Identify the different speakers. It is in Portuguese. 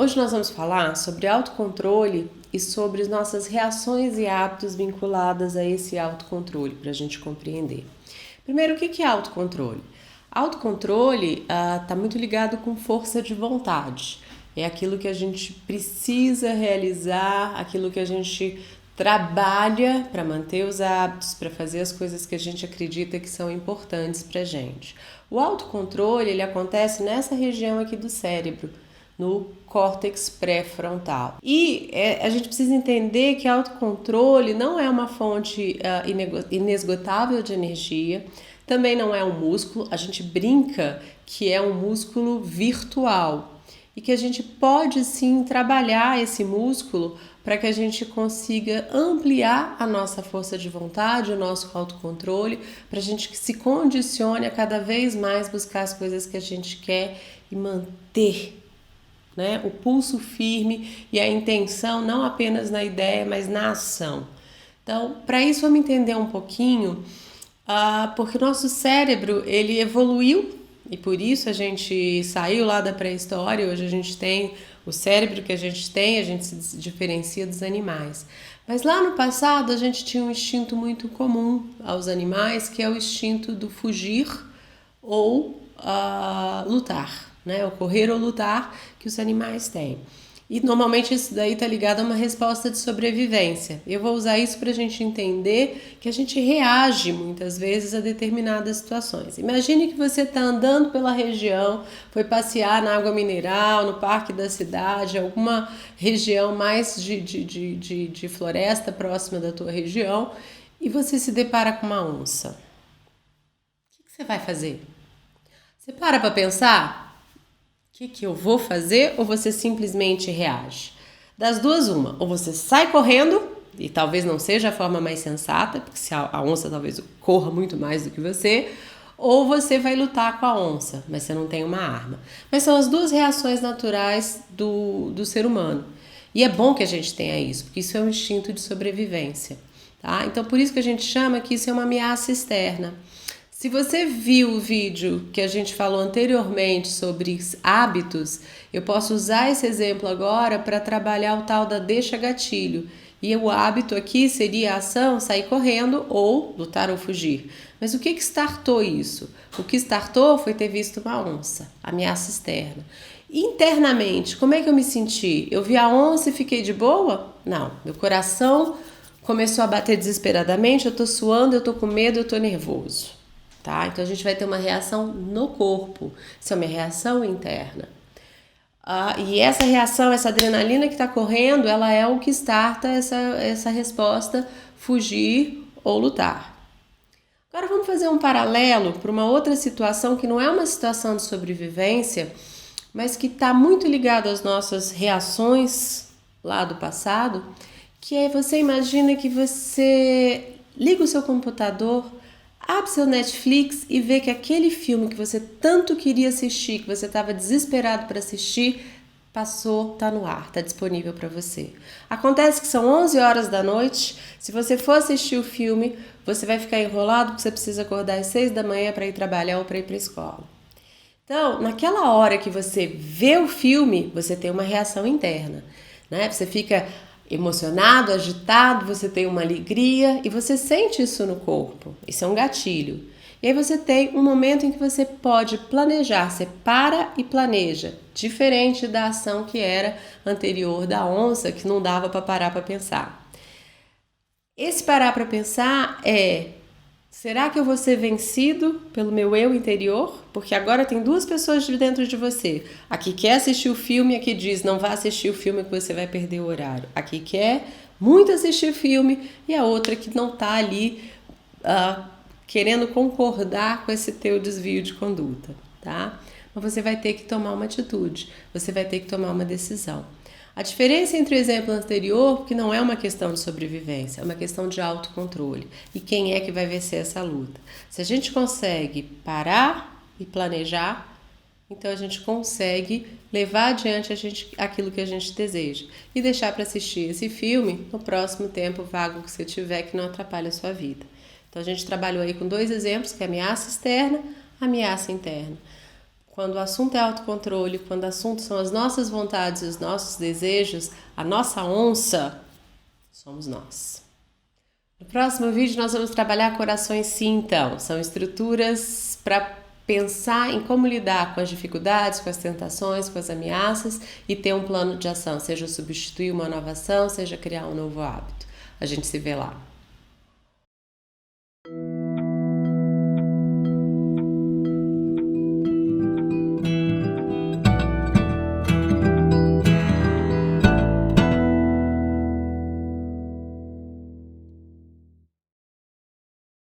Speaker 1: Hoje nós vamos falar sobre autocontrole e sobre as nossas reações e hábitos vinculadas a esse autocontrole, para a gente compreender. Primeiro, o que é autocontrole? Autocontrole está muito ligado com força de vontade. É aquilo que a gente precisa realizar, aquilo que a gente trabalha para manter os hábitos, para fazer as coisas que a gente acredita que são importantes para a gente. O autocontrole, ele acontece nessa região aqui do cérebro, no córtex pré-frontal. E a gente precisa entender que autocontrole não é uma fonte inesgotável de energia, também não é um músculo, a gente brinca que é um músculo virtual e que a gente pode sim trabalhar esse músculo para que a gente consiga ampliar a nossa força de vontade, o nosso autocontrole, para a gente se condicione a cada vez mais buscar as coisas que a gente quer e manter, né, o pulso firme e a intenção não apenas na ideia, mas na ação. Então, para isso vamos entender um pouquinho, porque o nosso cérebro ele evoluiu e por isso a gente saiu lá da pré-história. Hoje a gente tem o cérebro que a gente se diferencia dos animais. Mas lá no passado a gente tinha um instinto muito comum aos animais, que é o instinto do fugir ou lutar, né? O correr ou lutar que os animais têm. E normalmente isso daí está ligado a uma resposta de sobrevivência. Eu vou usar isso para a gente entender que a gente reage muitas vezes a determinadas situações. Imagine que você está andando pela região, foi passear na água mineral, no parque da cidade, alguma região mais de floresta próxima da tua região, e você se depara com uma onça. O que você vai fazer? Você para pensar? O que eu vou fazer, ou você simplesmente reage? Das duas, uma. Ou você sai correndo, e talvez não seja a forma mais sensata, porque se a onça talvez corra muito mais do que você, ou você vai lutar com a onça, mas você não tem uma arma. Mas são as duas reações naturais do ser humano. E é bom que a gente tenha isso, porque isso é um instinto de sobrevivência. Tá? Então, por isso que a gente chama que isso é uma ameaça externa. Se você viu o vídeo que a gente falou anteriormente sobre hábitos, eu posso usar esse exemplo agora para trabalhar o tal da deixa gatilho. E o hábito aqui seria a ação, sair correndo ou lutar ou fugir. Mas o que startou isso? O que startou foi ter visto uma onça, ameaça externa. Internamente, como é que eu me senti? Eu vi a onça e fiquei de boa? Não, meu coração começou a bater desesperadamente, eu tô suando, eu tô com medo, eu tô nervoso. Tá? Então a gente vai ter uma reação no corpo, isso é uma reação interna. E essa reação, essa adrenalina que está correndo, ela é o que starta essa resposta, fugir ou lutar. Agora vamos fazer um paralelo para uma outra situação que não é uma situação de sobrevivência, mas que está muito ligada às nossas reações lá do passado, que é você imagina que você liga o seu computador, abre seu Netflix e vê que aquele filme que você tanto queria assistir, que você estava desesperado para assistir, passou, está no ar, está disponível para você. Acontece que são 11 horas da noite, se você for assistir o filme, você vai ficar enrolado porque você precisa acordar às 6 da manhã para ir trabalhar ou para ir para a escola. Então, naquela hora que você vê o filme, você tem uma reação interna, né? Você fica emocionado, agitado, você tem uma alegria e você sente isso no corpo. Isso é um gatilho. E aí você tem um momento em que você pode planejar, você para e planeja, diferente da ação que era anterior da onça, que não dava para parar para pensar. Esse parar para pensar é: será que eu vou ser vencido pelo meu eu interior? Porque agora tem duas pessoas de dentro de você. A que quer assistir o filme e a que diz não vá assistir o filme que você vai perder o horário. A que quer muito assistir filme e a outra que não está ali querendo concordar com esse teu desvio de conduta, tá? Mas você vai ter que tomar uma atitude, você vai ter que tomar uma decisão. A diferença entre o exemplo anterior, que não é uma questão de sobrevivência, é uma questão de autocontrole. E quem é que vai vencer essa luta? Se a gente consegue parar e planejar, então a gente consegue levar adiante aquilo que a gente deseja. E deixar para assistir esse filme no próximo tempo vago que você tiver, que não atrapalhe a sua vida. Então a gente trabalhou aí com dois exemplos, que é a ameaça externa, a ameaça interna. Quando o assunto é autocontrole, quando o assunto são as nossas vontades e os nossos desejos, a nossa onça somos nós. No próximo vídeo nós vamos trabalhar corações sim, então. São estruturas para pensar em como lidar com as dificuldades, com as tentações, com as ameaças e ter um plano de ação, seja substituir uma nova ação, seja criar um novo hábito. A gente se vê lá.